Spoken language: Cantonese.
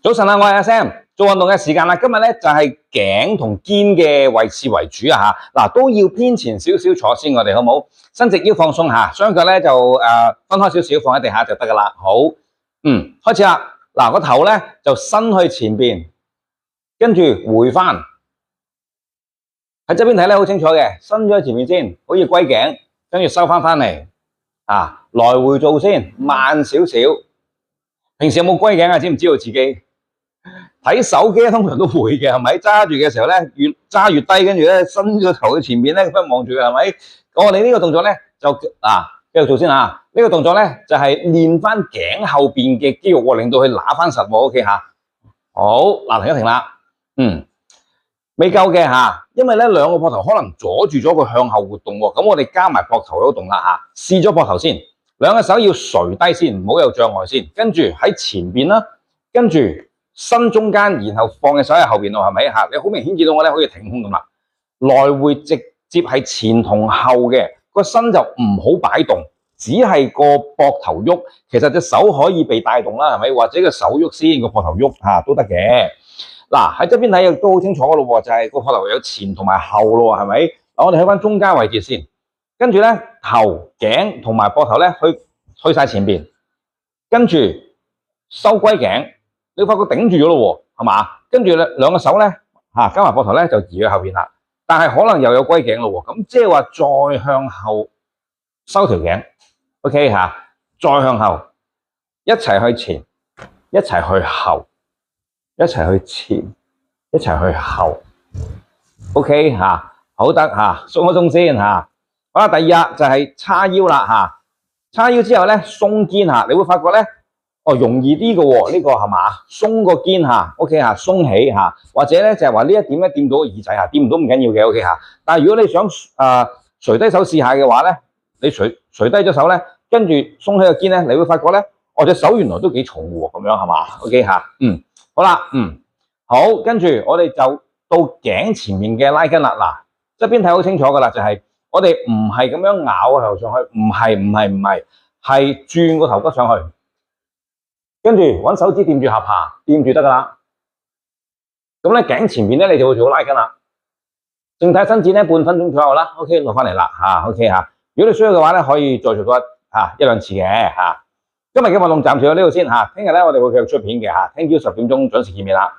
早晨啊，我係阿 Sam，做運動嘅時間啦。今日咧就係頸同肩嘅位置為主啊嚇。嗱，都要偏前少少坐先，我哋好唔好？伸直腰放鬆下，雙腳咧就分開少少放喺地下就得噶啦。好，開始啦。嗱，個頭咧就伸去前邊，跟住回翻喺側邊睇咧好清楚嘅，伸咗喺前面先，好似龜頸，跟住收翻嚟啊，來回做先，慢少少。平時有冇龜頸啊？知唔知道自己？睇手機通常都會嘅，係咪？揸住嘅時候咧，越揸越低，跟住咧伸咗頭去前面咧，咁樣望住佢，係咪？我哋呢個動作咧就繼續做先嚇。呢個動作咧就係練翻頸後邊嘅肌肉喎，令到佢揦翻實喎。OK 嚇。好，嗱，停一停啦。未夠嘅嚇，因為咧兩個膊頭可能阻住咗佢向後活動喎。咁我哋加埋膊頭嗰個動啦嚇。試咗膊頭先，兩個手要垂低先，唔好有障礙先。跟住喺前邊啦，跟住伸中間，然後放嘅手喺後邊咯，係咪嚇？你好明顯見到我咧，好似挺胸咁啦。來回直接係前同後嘅，個身就唔好擺動，只係個膊頭喐。其實隻手可以被帶動啦，係咪？或者個手喐先，個膊頭喐嚇都得嘅。嗱，喺側邊睇亦都好清楚嘅咯喎，就係個膊頭有前同埋後咯，係咪？嗱，我哋去翻中間位置先，跟住咧頭、頸同埋膊頭咧去晒前邊，跟住收龜頸。你發覺頂住咗咯喎，係嘛？跟住咧兩個手咧加埋膊頭咧就移去後邊啦。但係可能又有龜頸咯喎，咁即係話再向後收條頸 ，OK 嚇？再向後一齊去前，一齊去後，一齊去前，一齊去後 ，OK 嚇？好得嚇，鬆一鬆先嚇。好啦，第二就係叉腰啦嚇。叉腰之後咧鬆肩嚇，你會發覺咧。容易啲嘅喎，呢個係嘛？鬆個肩嚇 ，OK 嚇，鬆起嚇，或者咧就係話呢一點咧掂到個耳仔嚇，掂唔到唔緊要嘅 ，OK 嚇。但係如果你想垂低手試下嘅話咧，你垂低咗手咧，跟住鬆起個肩咧，你會發覺咧，隻手原來都幾重嘅喎，咁樣係嘛 ？OK 嚇，好啦，好，跟住我哋就到頸前面嘅拉筋啦。嗱，側邊睇好清楚㗎啦，就係我哋唔係咁樣咬個頭上去，唔係，係轉個頭骨上去。跟住揾手指掂住下巴，掂住得噶啦。咁咧頸前面咧你就會做拉筋啦。靜態伸展咧半分鐘左右啦。OK， 落翻嚟啦OK 嚇。如果你需要嘅話咧，可以再做多一兩次嘅今日嘅運動暫時到呢度先聽日咧我哋會繼續出片嘅聽朝10點鐘準時見面啦。